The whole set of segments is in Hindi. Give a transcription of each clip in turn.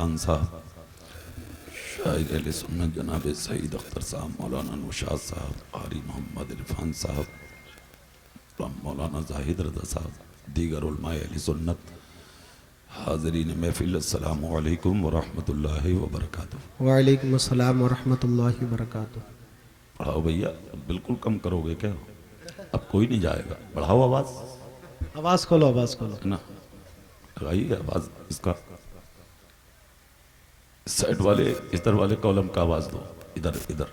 खान साहब, शायर अहले सुन्नत जनाब सईद अख्तर साहब, मौलाना नौशाद साहब, क़ारी मोहम्मद इरफान साहब, मौलाना जाहिद रज़ा साहब, दीगर उलमाए अहले सुन्नत, हाज़रीन महफ़िल, अस्सलामु अलैकुम व रहमतुल्लाहि व बरकातुहू। वालेकुम अस्सलाम व रहमतुल्लाहि व बरकातुहू। बढ़ाओ भैया, बिल्कुल कम करोगे क्या? अब कोई नहीं जाएगा, बढ़ाओ आवाज़। आवाज़ खोलो, आवाज़ खोलो है ना, लगाइए आवाज़। इसका साइड वाले, इधर वाले कॉलम का आवाज़ दो, इधर इधर।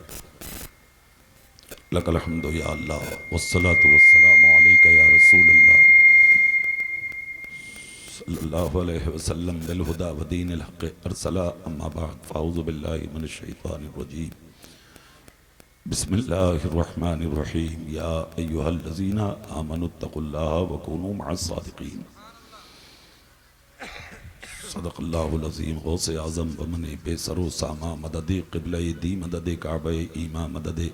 लकल हम्दु या अल्लाह वस्सलातु वस्सलामु अलैका या रसूल अल्लाह सल्लल्लाहु अलैहि वसल्लम बिल हुदा व दीनिल हक़ अरसला, अम्मा बाद फ़अऊज़ु बिल्लाहि मिनश शैतानिर रजीम। बिस्मिल्लाहिर रहमानिर रहीम। या अय्युहल्लज़ीना आमनुत्तक़ुल्लाह व कूनू मअस सादिक़ीन। सदक़ल्लाहुल अज़ीम। गौसे आज़म बमने बेसरो सामा मददे क़िबला दी मददे काबे ईमा मददे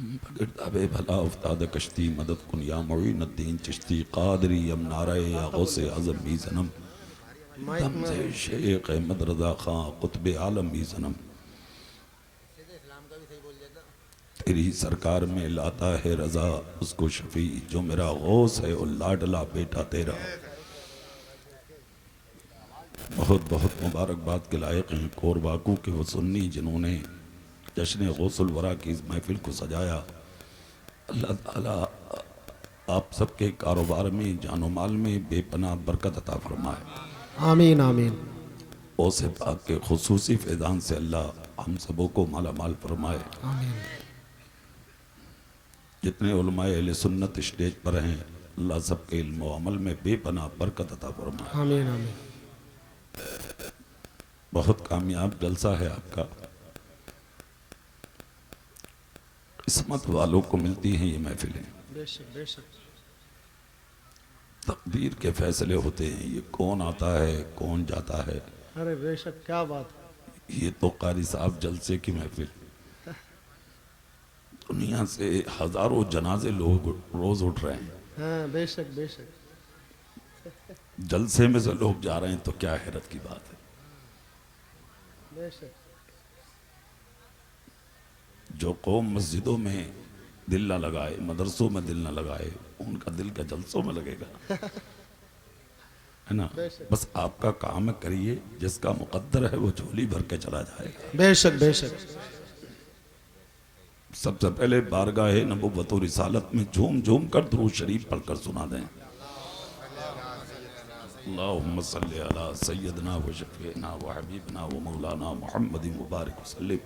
बगड़दाबे भला उफ्ताद कश्ती मदद कुन या मुईनुद्दीन चिश्ती क़ादरी यम नाराए या गौसे आज़म भी सनम दम से शेख अहमद रज़ा ख़ां क़ुत्बे आलम भी सनम। तेरी सरकार में लाता है रज़ा उसको शफ़ी, जो मेरा गौस है और लाडला बेटा तेरा। बहुत बहुत मुबारकबाद के लायक हैं कोरबाकू के वो सुन्नी जिन्होंने जश्न गौसुल वरा की इस महफिल को सजाया। अल्लाह ताला आप सबके कारोबार में, जानो माल में बेपनाह बरकत अता फरमाए। आमीन आमीन। ओसे पाक के खुसूसी फैज़ान से अल्लाह हम सबों को माला माल फरमाए। आमीन। जितने उलमाए अहले सुन्नत स्टेज पर हैं, अल्लाह सबके इल्म व अमल में बेपनाह बरकत अता फरमाए। आमीन आमीन। बहुत कामयाब जलसा है आपका। किस्मत वालों को मिलती हैं ये महफिलें। बेशक बेशक। तकदीर के फैसले होते हैं, ये कौन आता है कौन जाता है। अरे बेशक, क्या बात। ये तो कारी साहब जलसे की महफिल। दुनिया से हजारों जनाजे लोग रोज उठ रहे हैं, हाँ बेशक बेशक। जलसे में से लोग जा रहे हैं, तो क्या हैरत की बात है। बेशक। जो कौम मस्जिदों में दिल ना लगाए, मदरसों में दिल ना लगाए, उनका दिल का जलसों में लगेगा, है ना। बस आपका काम करिए, जिसका मुकद्दर है वो झोली भर के चला जाएगा। बेशक बेशक। सबसे पहले बारगाह नबुव्वत और रिसालत में झूम झूम कर दुरूद शरीफ पढ़कर सुना दें। अल्लाहुम्मा सल्ली अला सय्यदना व शफीना व हबीबना व मौलाना मुहम्मदिन मुबारक वसल्लम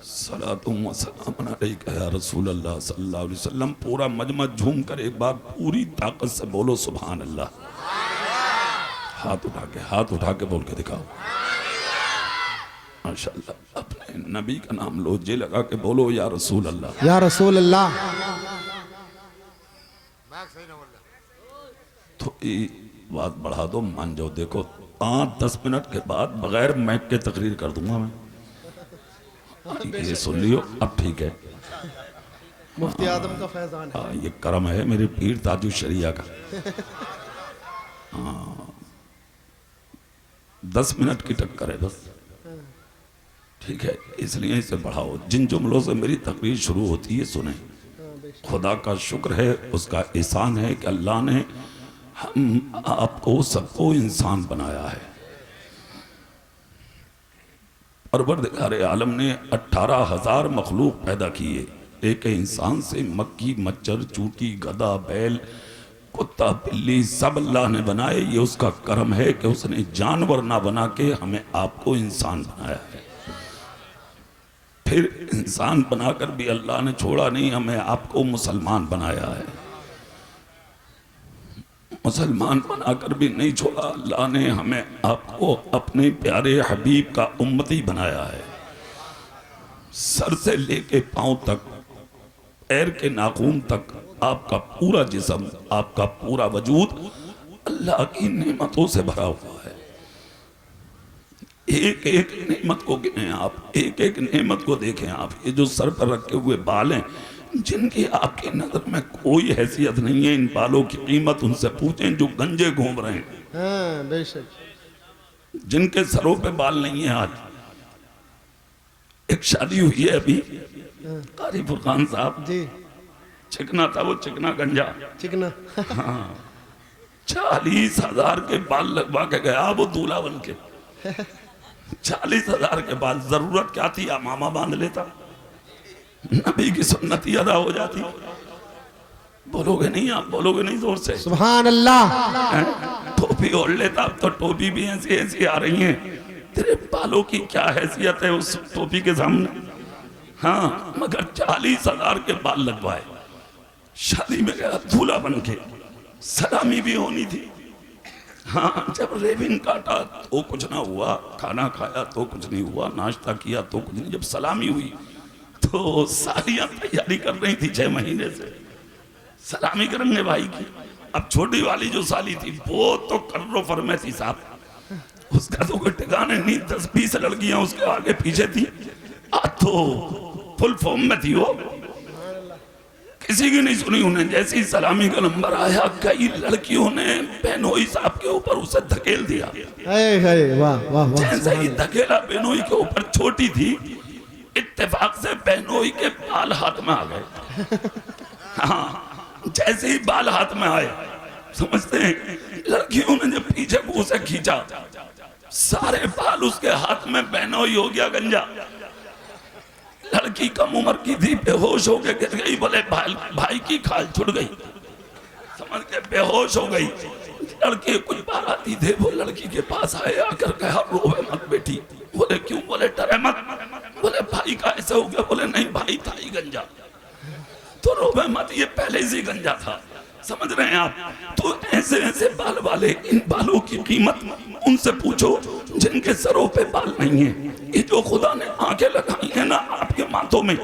सलातुम व सलामुन अलैका या रसूल अल्लाह सल्लल्लाहु अलैहि वसल्लम। पूरा मजमा झूम कर एक बार पूरी ताकत से बोलो सुभान अल्लाह। हाथ उठा के बोल के दिखाओ माशाअल्लाह। अपने नबी का नाम लो, जे लगा के बोलो या रसूल अल्लाह, या रसूल अल्लाह। तो बात बढ़ा दो, मान जाओ। देखो 5-10 मिनट के बाद बगैर मैक के तकरीर कर दूंगा मैं। ये सुन लियो अब, ठीक है। मुफ्ती आदम का फैजान है। ये करम है मेरे पीर ताजुल शरिया का। 10 मिनट की टक्कर है बस, ठीक है। इसलिए इसे बढ़ाओ। जिन जुमलों से मेरी तकरीर शुरू होती है सुने। खुदा का शुक्र है, उसका एहसान है कि अल्लाह ने हम आपको सबको इंसान बनाया है। परवरदिगार आलम ने 18,000 मखलूक पैदा किए। एक इंसान से मक्खी, मच्छर, चूंटी, गधा, बैल, कुत्ता, बिल्ली सब अल्लाह ने बनाए। ये उसका करम है कि उसने जानवर ना बना के हमें आपको इंसान बनाया है। फिर इंसान बनाकर भी अल्लाह ने छोड़ा नहीं, हमें आपको मुसलमान बनाया है। मुसलमान बनाकर भी नहीं छोड़ा, अल्लाह ने हमें आपको अपने प्यारे हबीब का उम्मती बनाया है। सर से लेके पांव तक, पैर के नाखून तक आपका पूरा जिस्म, आपका पूरा वजूद अल्लाह की नेमतों से भरा हुआ है। एक एक नेमत को गिने आप, एक एक नेमत को देखें आप। ये जो सर पर रखे हुए बाल हैं, जिनकी आपकी नजर में कोई हैसियत नहीं है, इन बालों की कीमत उनसे पूछें जो गंजे घूम रहे हैं। हाँ बेशक। जिनके सरों पे बाल नहीं है। आज एक शादी हुई है अभी, कारी फुरकान साहब, जी चिकना था वो, चिकना गंजा, चिकना 40,000 के बाल लगवा के गया वो दूल्हा बन के। 40,000 के बाल, जरूरत क्या थी? मामा बांध लेता, नबी की सुन्नती अदा हो जाती। बोलोगे नहीं? आप बोलोगे नहीं जोर से? सुभान अल्लाह। टोपी ओढ़ लेता। अब तो टोपी भी ऐसी ऐसी आ रही है, तेरे बालों की क्या हैसियत है उस टोपी के सामने। हाँ, मगर 40,000 के बाल लगवाए, शादी में गया दूल्हा बन के, सलामी भी होनी थी। हाँ, जब रेबिन काटा तो कुछ ना हुआ, खाना खाया तो कुछ नहीं हुआ, नाश्ता किया तो कुछ नहीं। जब सलामी हुई तो सालियां तैयारी कर रही थी 6 महीने से, सलामी करेंगे भाई की। अब छोटी वाली जो साली थी वो तो कर्रो फरमे थी साहब, उसका तो कोई ठिकाने नहीं। 10-20 लड़कियां उसके आगे पीछे थी, तो फुल फॉर्म में थी वो, किसी की नहीं सुनी उन्हें। जैसे ही सलामी का नंबर आया, कई लड़कियों ने बेनोई साहब के ऊपर उसे धकेल दिया। वाह वाह वाह। जैसे ही धकेला बेनोई के ऊपर, छोटी थी, इत्तेफाक से बेनोई के बाल हाथ में आ गए। हाँ, जैसे ही बाल हाथ में आए, समझते हैं, लड़कियों ने जब पीछे को उसे खींचा, सारे बाल उसके हाथ में बेनोई हो गया गंजा। लड़की कम उम्र की थी, बेहोश हो के गिर गई। बोले भाई की खाल छुट गई, समझ के बेहोश हो गई। लड़के कुछ बाराती थे, वो लड़की के पास आए, आकर कहा रोवे मत बेटी। बोले क्यों? बोले डरे मत। बोले भाई का ऐसा हो गया। बोले नहीं, भाई था ही गंजा, तो रोवे मत, ये पहले से गंजा था। समझ रहे हैं आप? तो ऐसे ऐसे बाल वाले, इन बालों की कीमत उनसे पूछो जिनके सरों पे बाल नहीं है। ये जो खुदा ने आंखें लगाई है ना आपके माथों में,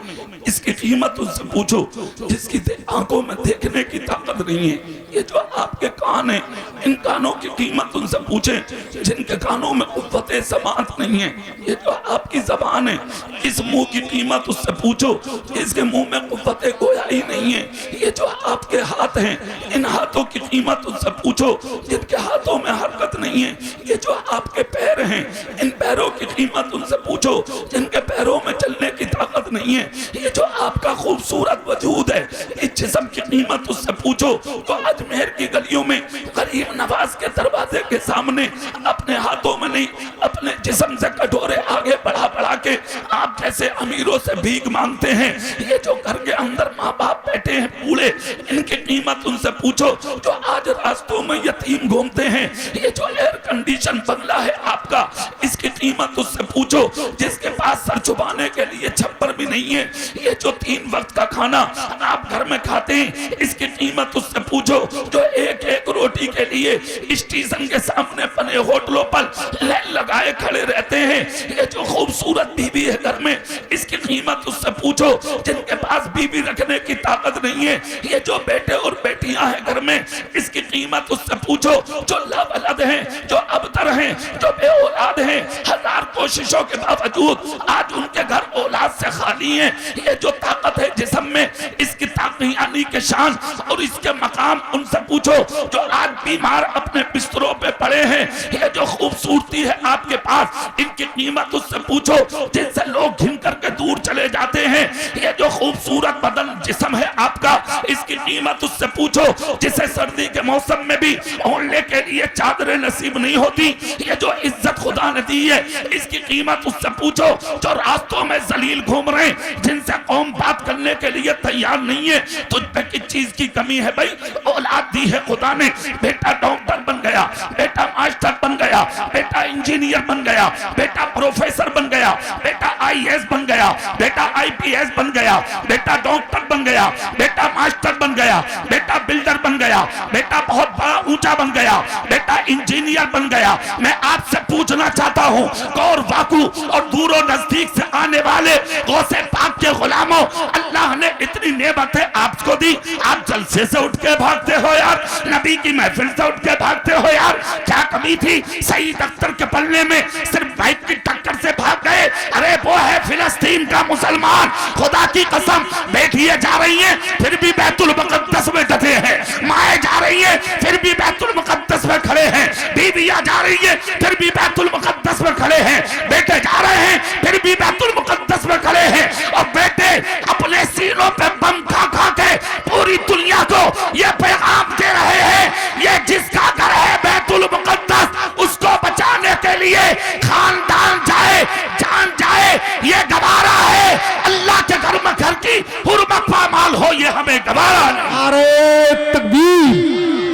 इसकी कीमत उनसे पूछो जिसकी आंखों में देखने की ताकत नहीं है। ये जो आपके कान है, इन कानों की कीमत उनसे पूछे जिनके कानों में कुव्वते समात नहीं है। ये जो आपकी जबान है, इस मुंह की कीमत उससे पूछो इसके मुंह में कुव्वते गोयाई नहीं है। ये जो आपके हाथ हैं, इन हाथों की कीमत उनसे पूछो जिनके हाथों में हरकत नहीं है। ये जो आपके पैर हैं, इन पैरों की कीमत उनसे पूछो जिनके पैरों में चलने की ताकत नहीं है। ये जो आपका खूबसूरत वजूद है, इस जिस्म की कीमत उससे पूछो। तो अजमेर की गलियों में गरीब नवाज के दरवाजे के सामने अपने हाथों में नहीं, अपने जिस्म से कटोरे आगे बढ़ा बढ़ा के आप जैसे अमीरों से भीख मांगते हैं। ये जो घर के अंदर माँ बाप बैठे हैं बूढ़े, इनकी कीमत उनसे पूछो। जो आज रास्तों में यतीम घूमते हैं, ये जो एयर कंडीशन बंगला है आपका, इसकी कीमत उससे पूछो जिसके पास सर छुपाने के लिए छप्पर भी नहीं है। ये जो 3 वक्त का खाना आप घर में खाते हैं, इसकी कीमत उससे पूछो। जो एक एक रोटी के लिए स्टेशन के सामने बने होटलों पर लाइन लगाए खड़े रहते हैं। ये जो खूबसूरत बीवी है घर में, इसकी कीमत उससे पूछो जिनके पास बीवी रखने की ताकत नहीं है। ये जो बेटे और बेटियां हैं घर में, इसकी कीमत उससे पूछो। जो लावलद हैं, जो अबतर हैं, जो बेऔलाद हैं, 1000 कोशिशों के बावजूद आज उनके घर औलाद से खाली हैं। ये जो ताकत है जिस्म में, इसकी ताक़ियानी के शान और इसके मकाम उनसे पूछो। जो आज बीमार अपने बिस्तरों पे पड़े हैं, ये जो खूबसूरती है आपके पास, इनकी कीमत उससे पूछो जिनसे लोग घिन करके दूर चले जाते हैं। ये जो खूबसूरत बदन जिस्म है आपका, इसकी कीमत उससे पूछो जिसे सर्दी के मौसम में भी ओढ़ने के लिए चादरें नसीब नहीं होती। ये जो इज्जत खुदा ने दी है, इसकी कीमत उससे पूछो। जो रास्तों में जलील घूम रहे हैं, जिनसे कौम बात करने के लिए तैयार नहीं है, तुझ पे किस चीज की कमी है भाई? औलाद दी है खुदा ने, बेटा डॉक्टर बन गया, बेटा मास्टर बन गया, बेटा इंजीनियर बन गया, बेटा प्रोफेसर बन गया, बेटा IAS बन गया, बेटा IPS बन गया, बेटा डॉक्टर बन गया, बेटा मास्टर बन गया, बेटा बिल्डर बन गया, बेटा बहुत बड़ा ऊंचा बन गया, बेटा इंजीनियर बन गया। मैं आपसे पूछना चाहता हूँ, गौर वाकू और दूरों नजदीक से आने वाले गौसे पाक के गुलामों, अल्लाह ने इतनी नेमतें आपको दी, आप जलसे से उठ के भागते हो यार, नबी की महफिल से उठ के भागते हो यार। क्या कमी थी? सईद अख्तर के पल्ले में सिर्फ बाइक की टक्कर से भाग गए, अरे वो है फिलिस्तीन का मुसलमान, खुदा की कसम बेटियां जा रही हैं फिर भी बैतुल मुकद्दस में डटे हैं, माए जा रही हैं फिर भी बैतुल मुकद्दस में खड़े हैं, बीवियां जा रही हैं फिर भी बैतुल मुकद्दस में खड़े हैं, बेटे जा रहे हैं फिर भी बैतुल मुकद्दस में खड़े हैं। और बेटे अपने सीनों पे बम खा खा के पूरी दुनिया को ये पैगाम दे रहे हैं, ये जिसका घर है बैतुल मुकद्दस उसको बचाने के लिए खानदान जाए जान जाए, ये गवारा है। अल्लाह के घर में घर की हुर्मत पामाल हो, ये हमें गवारा नहीं। नारे तकबीर,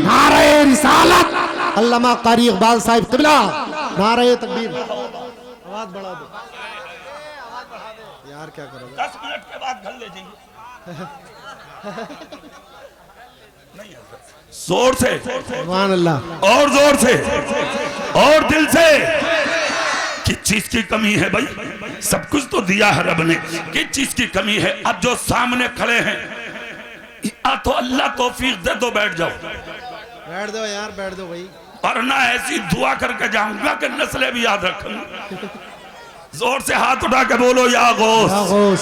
नारे रिसालत, अल्लामा कारी इकबाल साहिब क़िबला, नारे तकबीर। आवाज बढ़ा दो यार, क्या करोगे? 10 मिनट के बाद घर ले जाइए। जोर से, सुभान अल्लाह, और जोर से और दिल से। किस चीज की कमी है भाई? सब कुछ तो दिया है रब ने, किस चीज की कमी है? अब जो सामने खड़े हैं या तो अल्लाह तौफीक दे तो बैठ जाओ, बैठ दो यार, बैठ दो भाई, वरना ऐसी दुआ करके जाऊंगा कि नस्लें भी याद रखूंगा। जोर से हाथ उठा के बोलो या गौस, या गौस,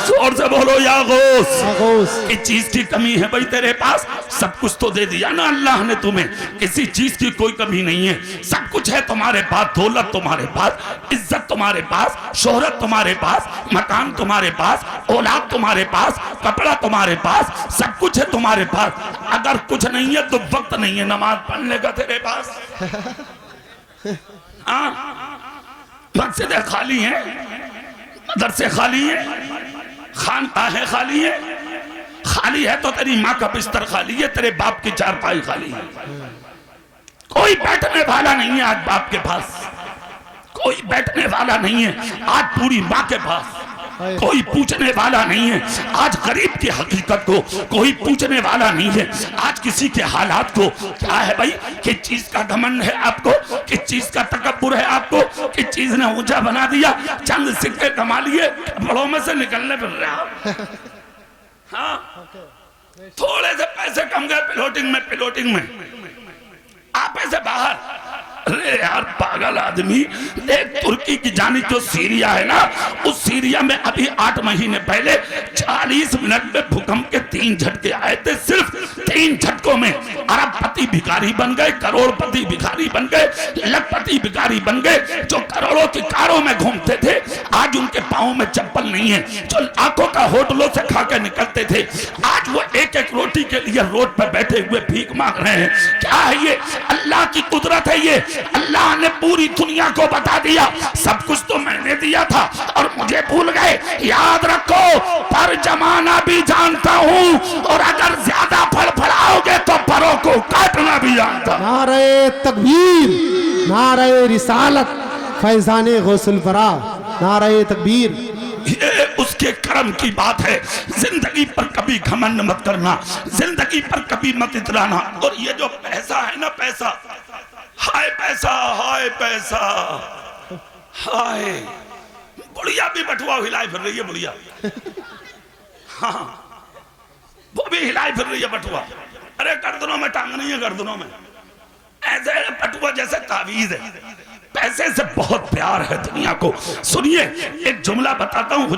जोर से बोलो या गौस। या गौस। किस चीज की कमी है भाई तेरे पास? सब कुछ तो दे दिया ना अल्लाह ने तुम्हें, किसी चीज की कोई कमी नहीं है, सब कुछ है तुम्हारे पास, दौलत तुम्हारे पास, इज्जत तुम्हारे पास, शोहरत तुम्हारे पास, मकान तुम्हारे पास, औलाद तुम्हारे पास, कपड़ा तुम्हारे पास, सब कुछ है तुम्हारे पास। अगर कुछ नहीं है तो वक्त नहीं है नमाज पढ़ने का तेरे पास। मस्जिदें खाली हैं, मदरसे खाली हैं, खानकाहें खाली हैं, खाली है तो तेरी माँ का बिस्तर खाली है, तेरे बाप की चारपाई खाली है, कोई बैठने वाला नहीं है आज बाप के पास, कोई बैठने वाला नहीं है आज पूरी माँ के पास, कोई पूछने वाला नहीं है आज गरीब की हकीकत को, कोई पूछने वाला नहीं है आज किसी के हालात को। क्या है भाई? किस चीज का घमंड है आपको? किस चीज का तकब्बुर है आपको? किस चीज ने ऊंचा बना दिया? चंद सिक्के कमा लिए, बड़ों में से निकलने फिर रहे आप। हाँ, थोड़े से पैसे कम गए पिलोटिंग में आप ऐसे बाहर। अरे यार पागल आदमी, एक तुर्की की जानी जो सीरिया है ना, उस सीरिया में अभी 8 महीने पहले 40 मिनट में भूकंप के 3 झटके आए थे। सिर्फ 3 झटकों में अरबपति भिखारी बन गए, करोड़पति भिखारी बन गए, लखपति भिखारी बन गए। जो करोड़ों की कारों में घूमते थे आज उनके पाँव में चप्पल नहीं है, जो लाखों का होटलों से खा के निकलते थे आज वो एक एक रोटी के लिए रोड पर बैठे हुए भीख मांग रहे हैं। क्या है ये? अल्लाह की कुदरत है ये। अल्लाह ने पूरी दुनिया को बता दिया सब कुछ तो मैंने दिया था और मुझे भूल गए। याद रखो, पर जमाना भी जानता हूँ और अगर ज्यादा फड़फड़ाओगे तो परों को काटना भी जानता हूँ। नारे तकबीर, नारे रिसालत, फैजाने गौसुल फरा, नारे तकबीर। ये उसके करम की बात है। जिंदगी पर कभी घमंड मत करना, जिंदगी पर कभी मत इतराना। और ये जो पैसा है ना, पैसा, हाय पैसा, हाय पैसा, हाय। बुढ़िया भी बटुआ हिलाई फिर रही है, बुढ़िया, हाँ वो भी हिलाई फिर रही है बटुआ। अरे गर्दनों में टांग नहीं है, गर्दनों में ऐसे बटुआ जैसे तावीज है। पैसे से बहुत प्यार है दुनिया को। सुनिए एक जुमला बताता हूँ,